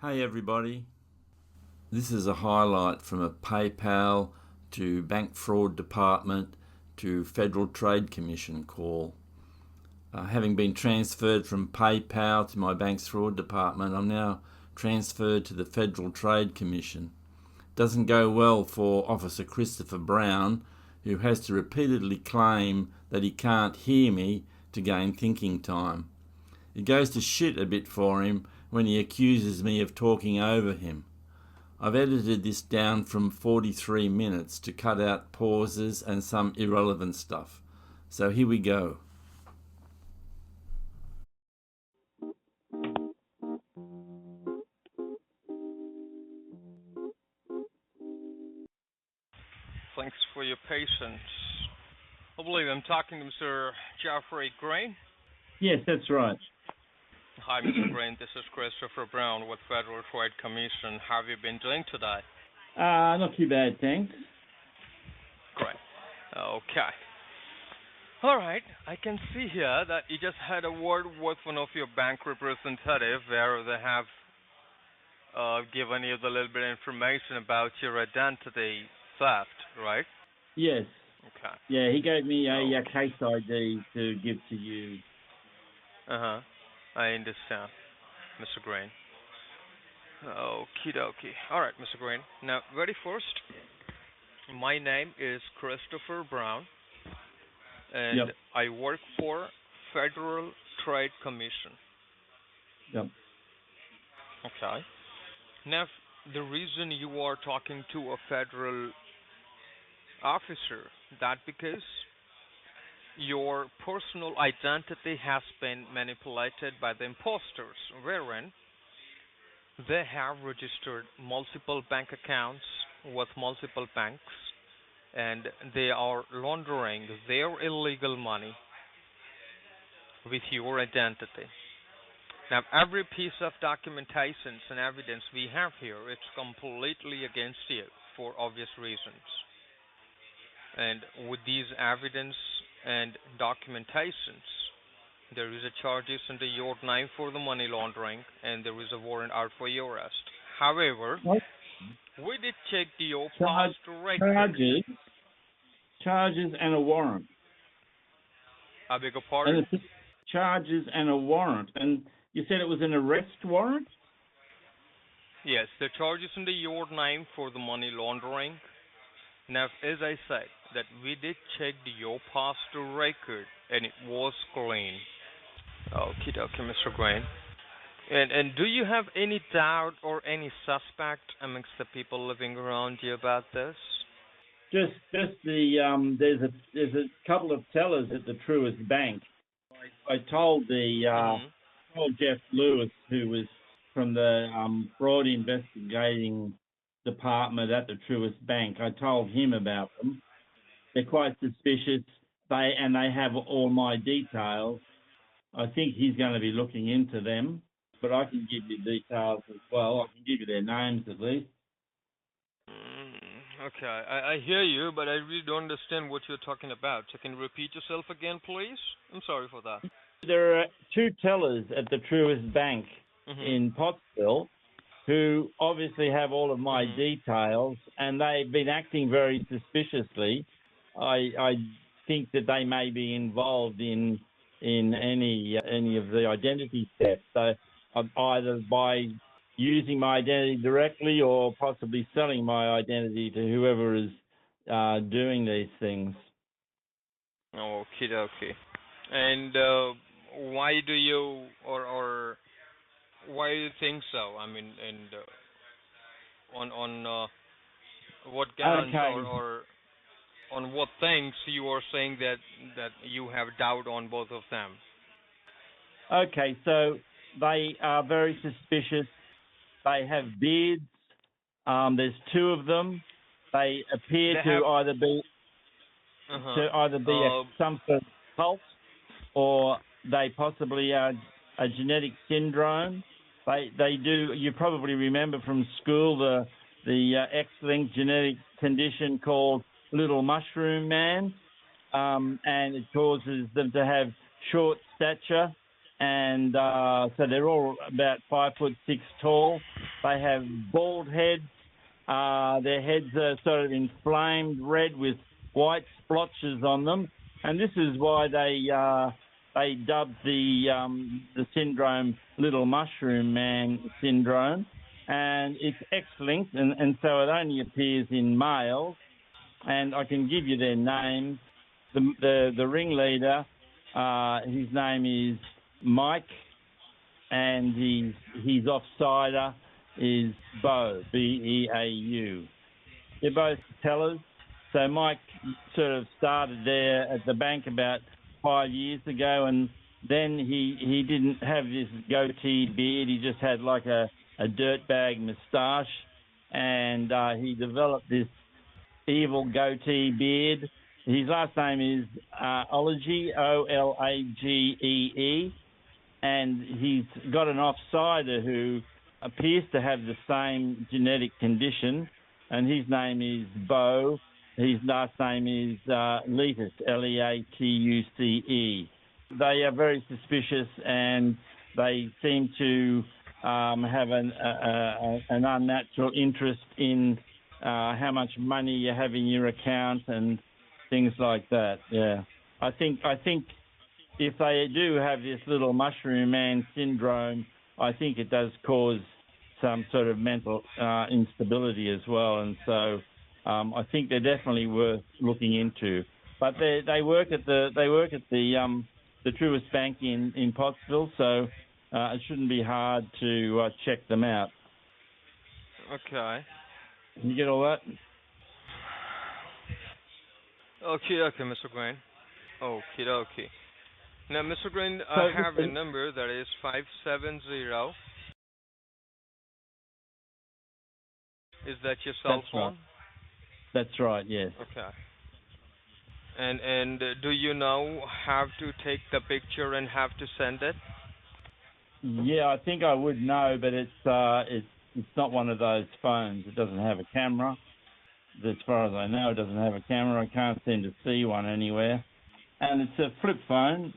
Hey everybody, this is a highlight from a PayPal to Bank Fraud Department to Federal Trade Commission call. Having been transferred from PayPal to my bank's fraud department, I'm now transferred to the Federal Trade Commission. Doesn't go well for Officer Christopher Brown, who has to repeatedly claim that he can't hear me to gain thinking time. It goes to shit a bit for him when he accuses me of talking over him. I've edited this down from 43 minutes to cut out pauses and some irrelevant stuff. So here we go. Thanks for your patience. I believe I'm talking to Mr. Geoffrey Grain. Yes, that's right. Hi, Mr. Grain. This is Christopher Brown with Federal Trade Commission. How have you been doing today? Not too bad, thanks. Great. Okay. All right. I can see here that you just had a word with one of your bank representatives where they have given you the little bit of information about your identity theft, right? Yes. Okay. Yeah, he gave me a case ID to give to you. Uh-huh. I understand, Mr. Grain. Okie dokie. All right, Mr. Grain. Now, very first, my name is Christopher Brown, and Yep. I work for Federal Trade Commission. Yep. Okay. Now, the reason you are talking to a federal officer, that because your personal identity has been manipulated by the imposters, wherein they have registered multiple bank accounts with multiple banks, and they are laundering their illegal money with your identity. Now, every piece of documentation and evidence we have here, it's completely against you for obvious reasons. And with these evidence and documentations, there is a charges under your name for the money laundering, and there is a warrant out for your arrest. However, we did check your past record. Charges and a warrant. I beg your pardon? And it's charges and a warrant. And you said it was an arrest warrant? Yes, the charges under your name for the money laundering. Now, as I said, that we did check your past record, and it was clean. Okie dokie, Mr. Grain. And do you have any doubt or any suspect amongst the people living around you about this? Just the there's a couple of tellers at the Truist Bank. I told told Jeff Lewis, who was from the fraud investigating department at the Truist Bank. I told him about them. They're quite suspicious. They have all my details. I think he's going to be looking into them, but I can give you details as well. I can give you their names at least. Okay, I hear you, but I really don't understand what you're talking about. So can you repeat yourself again, please? I'm sorry for that. There are two tellers at the Truist Bank in Pottsville who obviously have all of my details, and they've been acting very suspiciously. I think that they may be involved in any of the identity theft. So either by using my identity directly or possibly selling my identity to whoever is doing these things. Okie dokie. And why do you or why do you think so? I mean, and on what grounds or on what things you are saying that you have doubt on both of them? Okay, so they are very suspicious. They have beards. There's two of them. They appear to either be some sort of cult, or they possibly are a genetic syndrome. They do. You probably remember from school the X-linked genetic condition called Little Mushroom Man, and it causes them to have short stature, and so they're all about 5'6" tall, They have bald heads. Their heads are sort of inflamed red with white splotches on them, and this is why they dubbed the syndrome Little Mushroom Man syndrome, and it's X-linked, and so it only appears in males. And I can give you their names. The ringleader, his name is Mike, and his offsider is Beau, B-E-A-U. They're both tellers. So Mike sort of started there at the bank about 5 years ago, and then he didn't have this goatee beard. He just had like a dirtbag moustache, and he developed this evil goatee beard. His last name is Olagee, Olagee, and he's got an offsider who appears to have the same genetic condition, and his name is Beau. His last name is Leatuce, Leatuce. They are very suspicious, and they seem to have an unnatural interest in how much money you have in your account and things like that. Yeah, I think if they do have this Little Mushroom Man syndrome, I think it does cause some sort of mental instability as well, and so I think they're definitely worth looking into. But they work at the Truist Bank in Pottsville, so it shouldn't be hard to check them out. Okay. Can you get all that? Okay, Mr. Grain. Okay. Now, Mr. Grain, I have a number that is 570. Is that your cell phone? Right. That's right, yes. Okay. And do you now have to take the picture and have to send it? Yeah, I think I would know, but it's not one of those phones. It doesn't have a camera. As far as I know, it doesn't have a camera. I can't seem to see one anywhere. And it's a flip phone.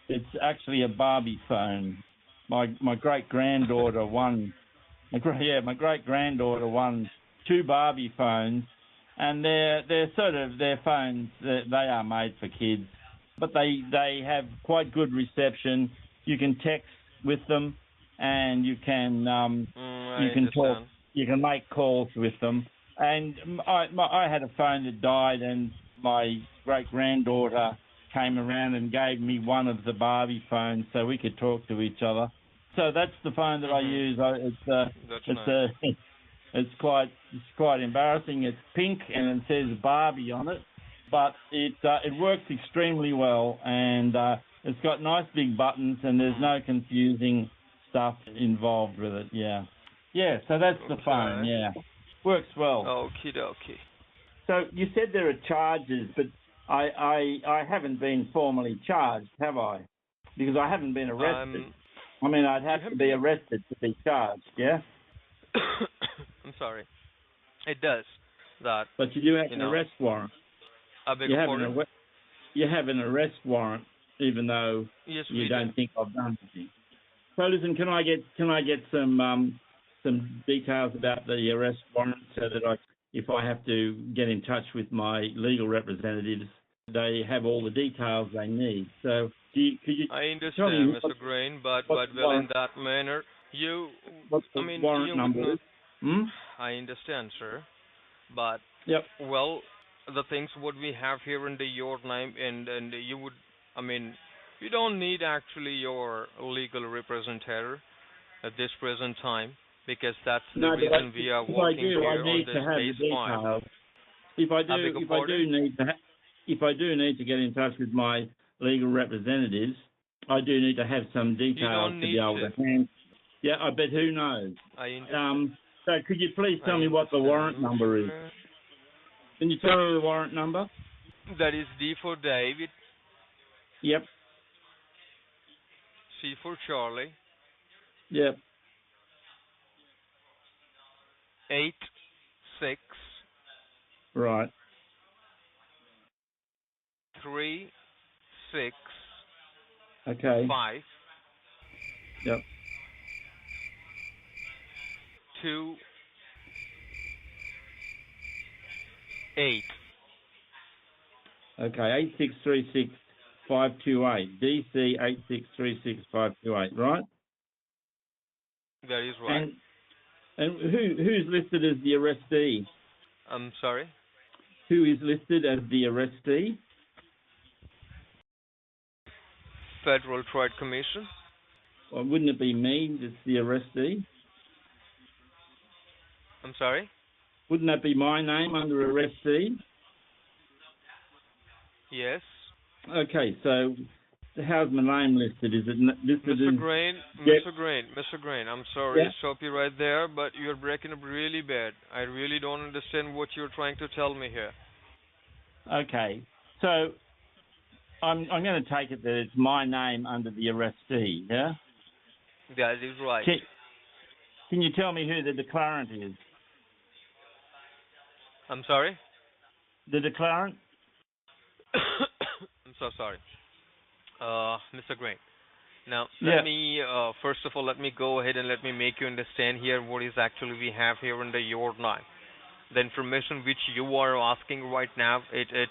It's actually a Barbie phone. My great granddaughter won. My great granddaughter won 2 Barbie phones, and they're phones. They are made for kids, but they have quite good reception. You can text with them, and you can talk. You can make calls with them. And I had a phone that died, and my great granddaughter came around and gave me one of the Barbie phones so we could talk to each other. So that's the phone that I use. It's quite embarrassing. It's pink and it says Barbie on it, but it works extremely well, and it's got nice big buttons, and there's no confusing stuff involved with it. Yeah. So that's the phone. Yeah, works well. Okie dokie. So you said there are charges, but I haven't been formally charged, have I? Because I haven't been arrested. I mean, I'd have to be arrested to be charged, yeah? I'm sorry. It does that. But you do have an arrest warrant. I beg your pardon? You have an arrest warrant, even though you don't think I've done anything. So listen, can I get some details about the arrest warrant so that if I have to get in touch with my legal representatives, they have all the details they need. So could you I understand, Mr. Grain, but in that manner, warrant number is? I understand, sir, but yep. Well, the things what we have here under your name, and you would, you don't need actually your legal representative at this present time, because that's the reason we are working here on this case file. If I do need to get in touch with my legal representatives, I do need to have some details to be able to hand. Yeah, I bet who knows. So could you please tell me what the warrant number is? Can you tell me the warrant number? That is D for David. Yep. C for Charlie. Yep. 8, 6. Right. 3, 6. Okay. 5. Yep. 528. Okay, 8636528. DC 8636528, right? That is right. And who's listed as the arrestee? I'm sorry. Who is listed as the arrestee? Federal Trade Commission. Well, wouldn't it be me that's the arrestee? I'm sorry. Wouldn't that be my name under arrestee? Yes. Okay, so how's my name listed? Is it listed Mr. as... Grain, Yep. Mr. Grain, I'm sorry Yeah. to stop you right there, but you're breaking up really bad. I really don't understand what you're trying to tell me here. Okay, so I'm going to take it that it's my name under the arrestee, yeah? That is right. Can you tell me who the declarant is? I'm sorry? The declarant? I'm so sorry. Mr. Grain. Now, Yeah. let me, first of all, let me go ahead and let me make you understand here what is actually we have here under your name. The information which you are asking right now, it's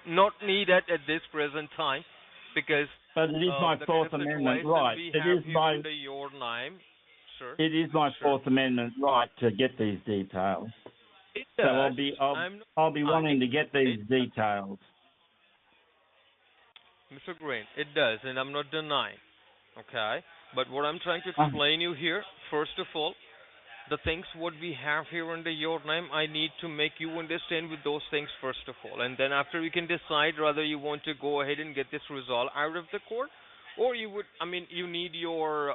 not needed at this present time because But it is my the kind Fourth of Amendment situation right. we It have is here my under your name, sir. it is my Sir. Fourth Amendment right to get these details. It So does. I'm not I'll be wanting denying to get it, these details. Mr. Green. It does, and I'm not denying. Okay, but what I'm trying to Uh, explain you here, first of all, the things what we have here under your name, I need to make you understand with those things first of all, and then after you can decide whether you want to go ahead and get this resolved out of the court, or you would, I mean, you need your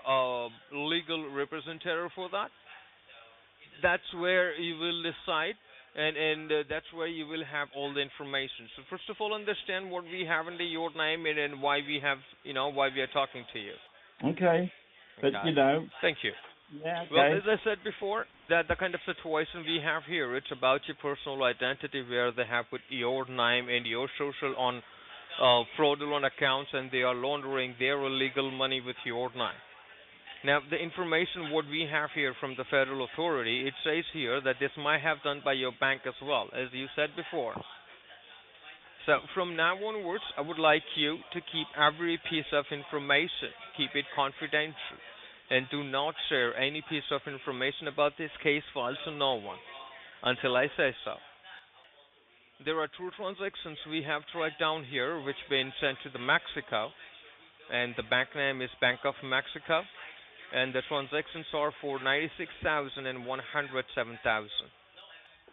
legal representative for that. That's where you will decide, and that's where you will have all the information. So first of all, understand what we have under your name and why we have, why we are talking to you. okay, but Okay. Thank you. yeah, Well, okay. as I said before, that the kind of situation we have here, it's about your personal identity where they have put your name and your social on fraudulent accounts and they are laundering their illegal money with your name. Now, the information what we have here from the federal authority, it says here that this might have done by your bank as well, as you said before. So from now onwards, I would like you to keep every piece of information, keep it confidential, and do not share any piece of information about this case file to no one until I say so. There are two transactions we have tracked down here, which been sent to the Mexico, and the bank name is Bank of Mexico, and the transactions are for 96,000 and 107,000.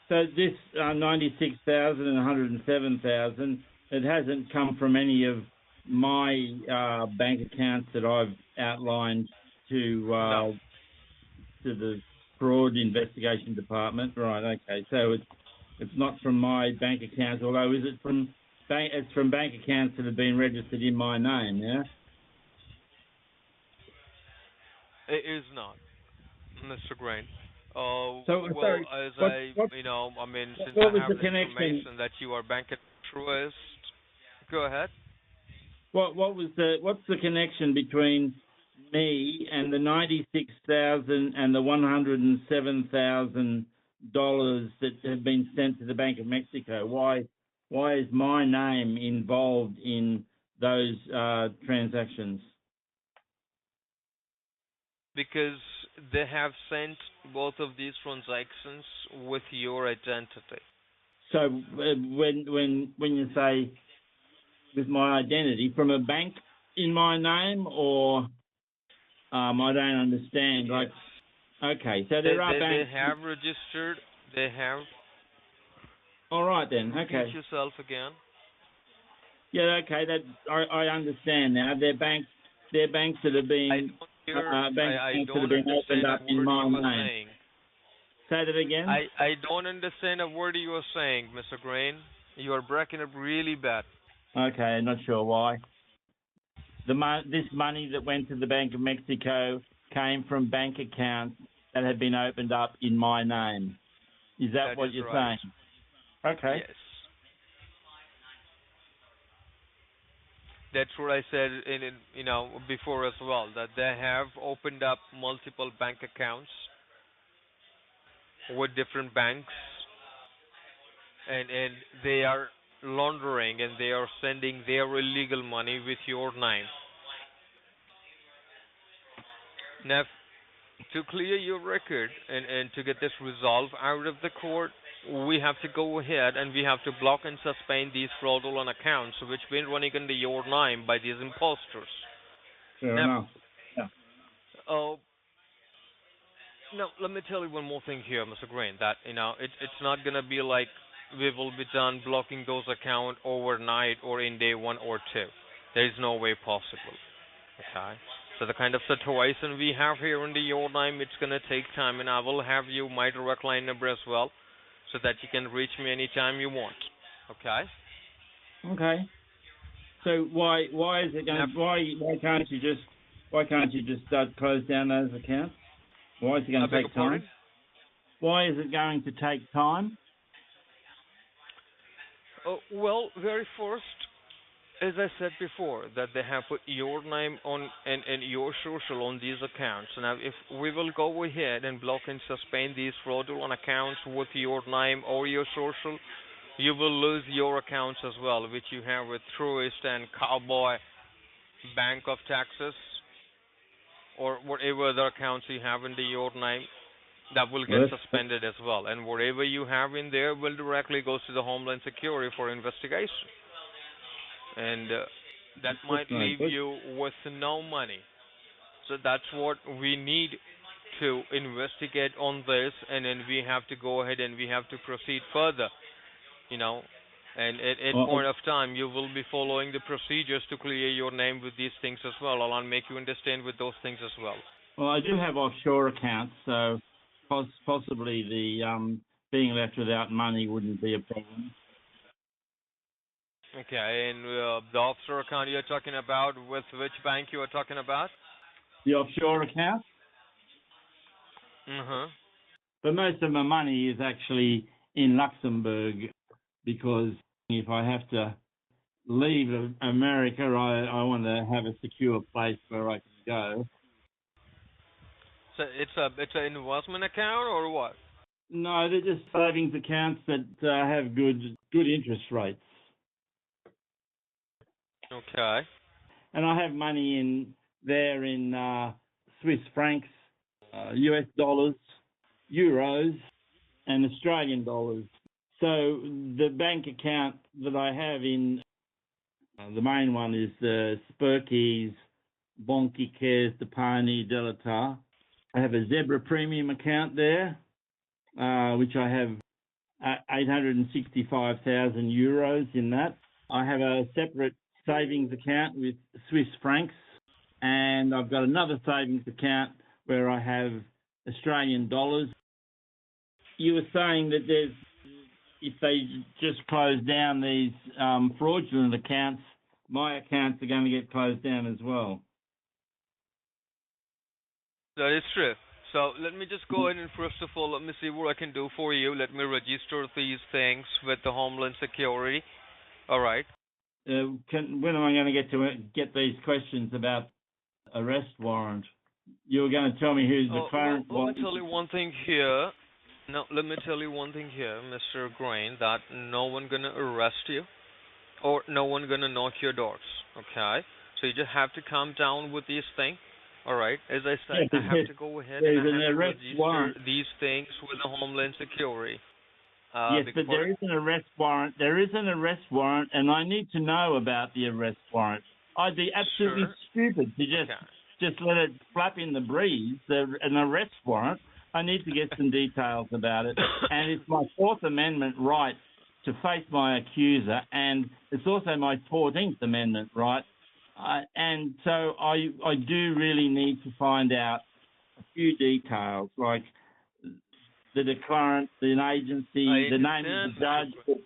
So this 96,000 and 107,000, it hasn't come from any of my bank accounts that I've outlined to No, the fraud investigation department, right? Okay, so it's not from my bank accounts, although is it from bank? It's from bank accounts that have been registered in my name, yeah. it is not, Mr. Grain. So Well, sorry, as what I mean, since what I was have the the connection? information that you are bank truist, go ahead. What's the connection between me and the 96,000 and the $107,000 that have been sent to the Bank of Mexico? Why is my name involved in those transactions? Because they have sent both of these transactions with your identity. So when you say with my identity, from a bank in my name, or I don't understand. Yes. Like, okay, so They there are they they banks. have registered. They have. All right then. Repeat Okay. yourself again. Yeah. Okay. That I understand now. They're banks. They're banks that have I been don't hear. bank I accounts that have don't been opened understand a up in word my you are name. saying. Say that again. I don't understand a word you are saying, Mr. Grain. You are breaking up really bad. Okay. Not sure why. This money that went to the Bank of Mexico came from bank accounts that had been opened up in my name. Is that That what is you're right. saying? Okay. Yes. That's what I said before as well, that they have opened up multiple bank accounts with different banks, and they are laundering and they are sending their illegal money with your name. Now, to clear your record and to get this resolved out of the court, we have to go ahead and we have to block and suspend these fraudulent accounts which been running under your name by these imposters. Fair Now, enough. Yeah. uh, now let me tell you one more thing here, Mr. Green. That it's not gonna be like we will be done blocking those accounts overnight or in day one or two. There is no way possible. Okay. So the kind of situation we have here in the your name, it's gonna take time, and I will have you my direct line number as well, so that you can reach me anytime you want. Okay. Okay. So why is it Now, going? Why can't you just close down those accounts? Why is it going I to beg your take pardon? time? Why is it going to take time? Well, very first, as I said before, that they have put your name on and your social on these accounts. Now, if we will go ahead and block and suspend these fraudulent accounts with your name or your social, you will lose your accounts as well, which you have with Truist and Cowboy, Bank of Texas, or whatever other accounts you have under your name. That will get Well, suspended as well, and whatever you have in there will directly go to the Homeland Security for investigation, and that that's might no leave good. you with no money. So that's what we need to investigate on this, and then we have to go ahead and we have to proceed further, you know. And at Well, point of time, you will be following the procedures to clear your name with these things as well. I'll make you understand with those things as well. I do have offshore accounts, so possibly the being left without money wouldn't be a problem. Okay, and the offshore account you're talking about, with which bank you are talking about? The offshore accounts, Mm-hmm. but most of my money is actually in Luxembourg because if I have to leave America, I want to have a secure place where I can go. So it's an investment account or what? No, they're just savings accounts that have good interest rates, Okay. and I have money in there in Swiss francs, US dollars, euros, and Australian dollars. So the bank account that I have in the main one is the Spurkeys, Bonky Cares, Depani, Delatar. I have a Zebra Premium account there, which I have 865,000 euros in that. I have a separate savings account with Swiss francs, and I've got another savings account where I have Australian dollars. You were saying that if they just close down these fraudulent accounts, my accounts are going to get closed down as well. That is true. So let me just go ahead and first of all, let me see what I can do for you. Let me register these things with the Homeland Security. All right. When am I going to get these questions about arrest warrant? You were going to tell me who's the current well, let me tell you one thing here. No, let me tell you one thing here, Mr. Grain, that no one gonna arrest you or no one gonna knock your doors. Okay? So you just have to calm down with these things. All right. As I said, I have to go ahead and there's I an have to arrest warrant. register these things with the Homeland Security. Yes, but there is an arrest warrant. There is an arrest warrant, and I need to know about the arrest warrant. I'd be absolutely stupid to just let it flap in the breeze. An arrest warrant. I need to get some details about it, and it's my Fourth Amendment right to face my accuser, and it's also my 14th Amendment right. And so I do really need to find out a few details, like the declarant, the agency, the name of the judge,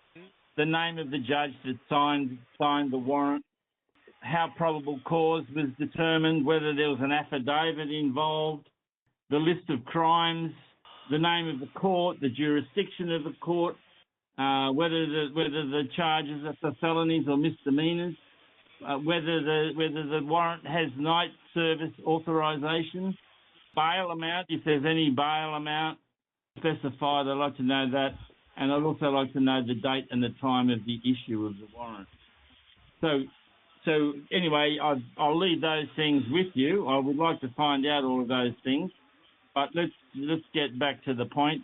the name of the judge that signed the warrant, how probable cause was determined, whether there was an affidavit involved, the list of crimes, the name of the court, the jurisdiction of the court, whether the charges are for felonies or misdemeanors, whether the warrant has night service authorization, bail amount, if there's any bail amount, specified. I'd like to know that, and I'd also like to know the date and the time of the issue of the warrant. So anyway, I'll leave those things with you. I would like to find out all of those things, but let's get back to the point.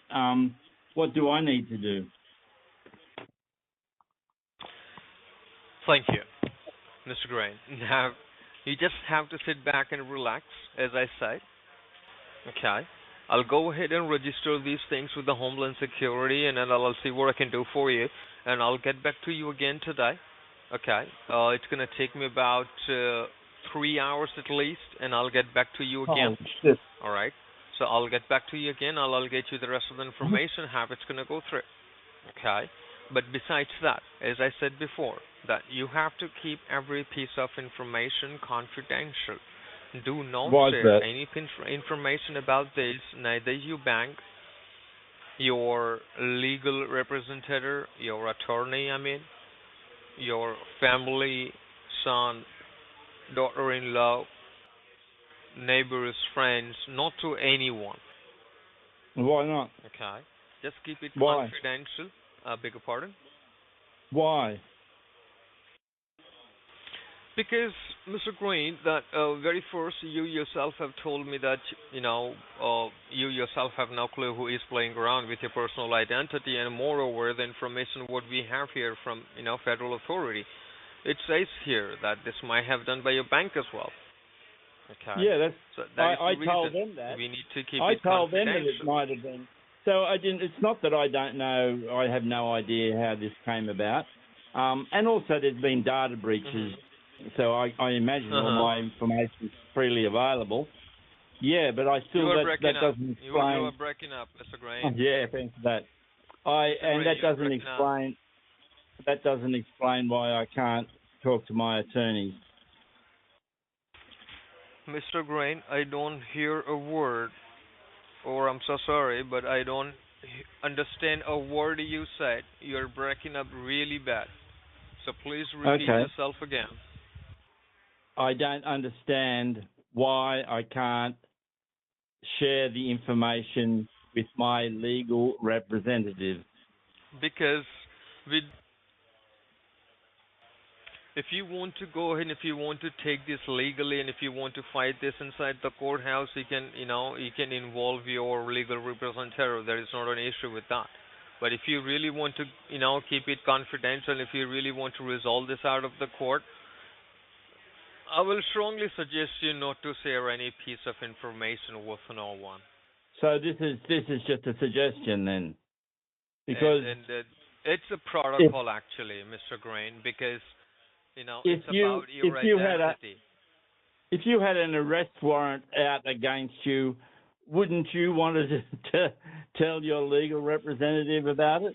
What do I need to do? Thank you, Mr. Grain. Now, you just have to sit back and relax, as I said. Okay. I'll go ahead and register these things with the Homeland Security, and then I'll see what I can do for you, and I'll get back to you again today. Okay. It's gonna take me about 3 hours at least, and I'll get back to you again. Oh, shit. All right. So I'll get back to you again. I'll get you the rest of the information, how it's gonna go through. Okay. But besides that, as I said before, that you have to keep every piece of information confidential. Do not Why is share that? any information about this, neither you bank, your legal representative, your attorney, your family, son, daughter-in-law, neighbors, friends, not to anyone. Why not? Okay? Just keep it Why? confidential. Beg your pardon? Why? Because, Mr. Green, that very first you yourself have told me that, you yourself have no clue who is playing around with your personal identity, and moreover, the information what we have here from, federal authority, it says here that this might have done by your bank as well. Okay. Yeah, so that is I the told reason them that. we need to keep I it told them that confidential. it might have been. So I didn't. It's not that I don't know. I have no idea how this came about. And also, there's been data breaches. So I imagine all my information is freely available. Yeah, but I still that doesn't explain. You are breaking up, Mr. Green. Yeah, thanks for that. That doesn't explain why I can't talk to my attorneys. Mr. Green, I don't hear a word, or I'm so sorry, but I don't understand a word you said. You're breaking up really bad. So please repeat yourself again. I don't understand why I can't share the information with my legal representative. Because if you want to go ahead and if you want to take this legally and if you want to fight this inside the courthouse, you can involve your legal representative. There is not an issue with that. But if you really want to, keep it confidential, if you really want to resolve this out of the court, I will strongly suggest you not to share any piece of information with no one. So this is just a suggestion then, because it's a protocol actually, Mr. Grain, because it's about your identity. If you had an arrest warrant out against you, wouldn't you want to tell your legal representative about it?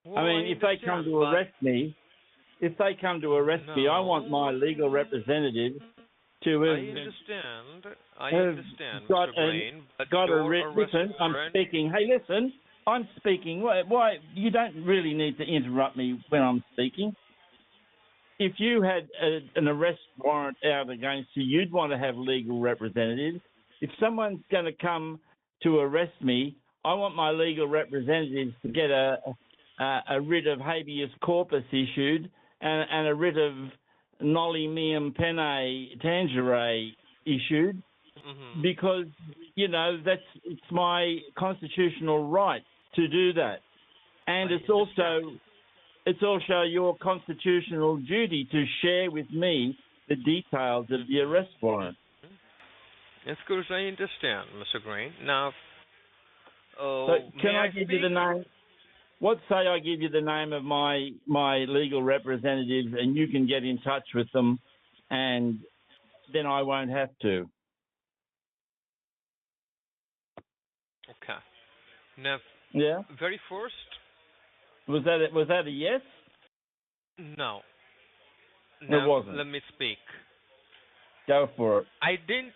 Well, if they come to arrest me. If they come to arrest me, I want my legal representative to have. I understand, Mr. Brain. Listen, I'm speaking. Hey, listen, I'm speaking. Why? You don't really need to interrupt me when I'm speaking. If you had an arrest warrant out against you, you'd want to have legal representatives. If someone's going to come to arrest me, I want my legal representatives to get a writ of habeas corpus issued and a writ of noli meum pene tangere issued, because it's my constitutional right to do that, and it's also your constitutional duty to share with me the details of the arrest warrant. Of course, I understand, Mr. Green. Now, can I give you the name? What say I give you the name of my legal representative, and you can get in touch with them, and then I won't have to. Okay. Now, yeah. Very first. Was that a yes? No. It wasn't. Let me speak. Go for it. I didn't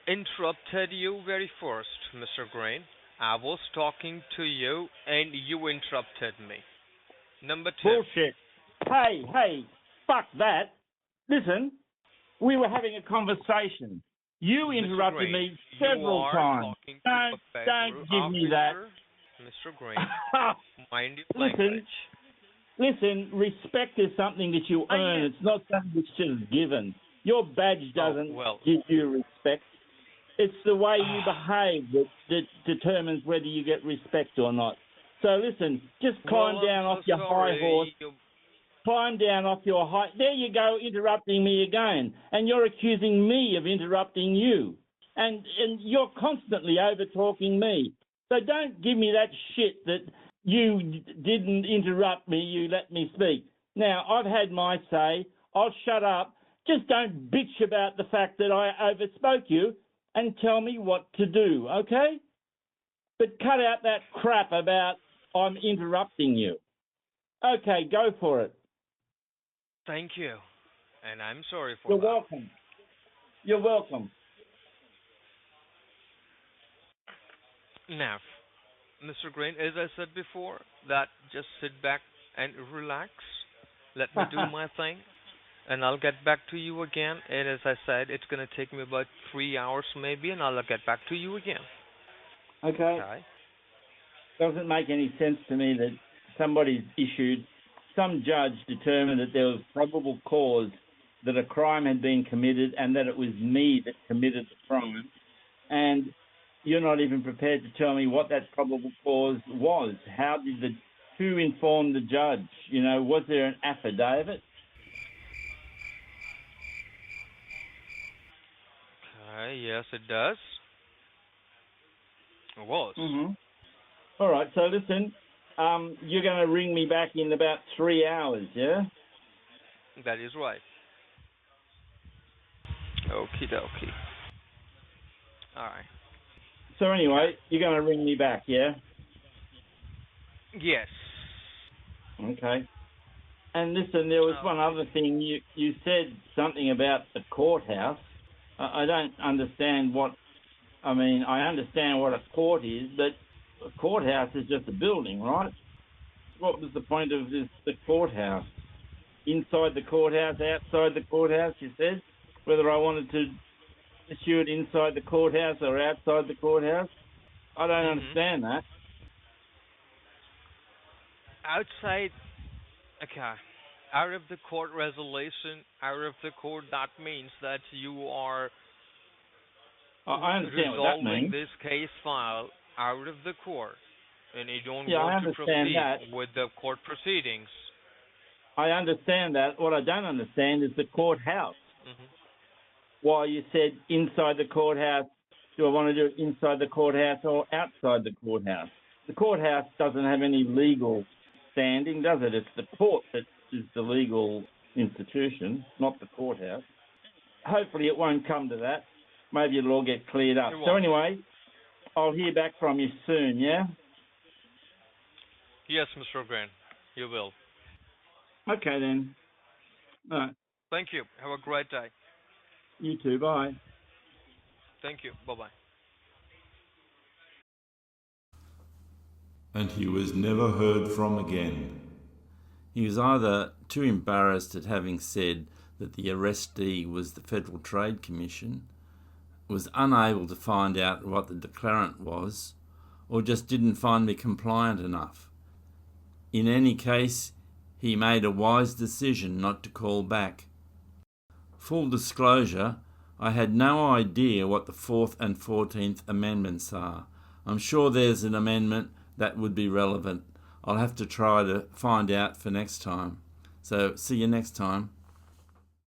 interrupted you very first, Mr. Green. I was talking to you and you interrupted me. Number 2. Bullshit. Hey, fuck that. Listen, we were having a conversation. You interrupted me several times. Don't give me that. Mr. Green, mind your Listen, language. respect is something that you earn. It's not something that's just given. Your badge doesn't give you respect. It's the way you behave that determines whether you get respect or not. So listen, just climb down off your high horse. Climb down off your high... There you go, interrupting me again. And you're accusing me of interrupting you. And you're constantly over-talking me. So don't give me that shit that you didn't interrupt me, you let me speak. Now, I've had my say. I'll shut up. Just don't bitch about the fact that I overspoke you and tell me what to do, okay? But cut out that crap about I'm interrupting you. Okay, go for it. Thank you. And I'm sorry for You're welcome. You're welcome. Now, Mr. Green, as I said before, that just sit back and relax. Let me do my thing, and I'll get back to you again. And as I said, it's going to take me about 3 hours maybe, and I'll get back to you again. Okay. Doesn't make any sense to me that some judge determined that there was probable cause that a crime had been committed and that it was me that committed the crime. And you're not even prepared to tell me what that probable cause was. Who informed the judge? You know, was there an affidavit? Okay, yes, it does. It was. Mm-hmm. All right, so listen, you're going to ring me back in about 3 hours, yeah? That is right. Okie dokie. All right. So anyway, you're going to ring me back, yeah? Yes. Okay. And listen, there was one other thing. You said something about the courthouse. I don't understand I understand what a court is, but a courthouse is just a building, right? What was the point of the courthouse? Inside the courthouse, outside the courthouse, you said? Whether I wanted to issue it inside the courthouse or outside the courthouse? I don't understand that. Outside, okay. Out of the court resolution, out of the court, that means that you are I understand what that means. resolving this case file out of the court, and you don't I want to understand proceed that. with the court proceedings. I understand that. What I don't understand is the courthouse. Why you said inside the courthouse, do I want to do it inside the courthouse or outside the courthouse? The courthouse doesn't have any legal standing, does it? It's the court that is the legal institution, not the courthouse. Hopefully it won't come to that. Maybe it'll all get cleared up. So anyway, I'll hear back from you soon, yeah? Yes, Mr. Green, you will. Okay then. All right. Thank you. Have a great day. You too. Bye. Thank you. Bye-bye. And he was never heard from again. He was either too embarrassed at having said that the arrestee was the Federal Trade Commission, was unable to find out what the declarant was, or just didn't find me compliant enough. In any case, he made a wise decision not to call back. Full disclosure, I had no idea what the 4th and 14th Amendments are. I'm sure there's an amendment that would be relevant. I'll have to try to find out for next time. So see you next time.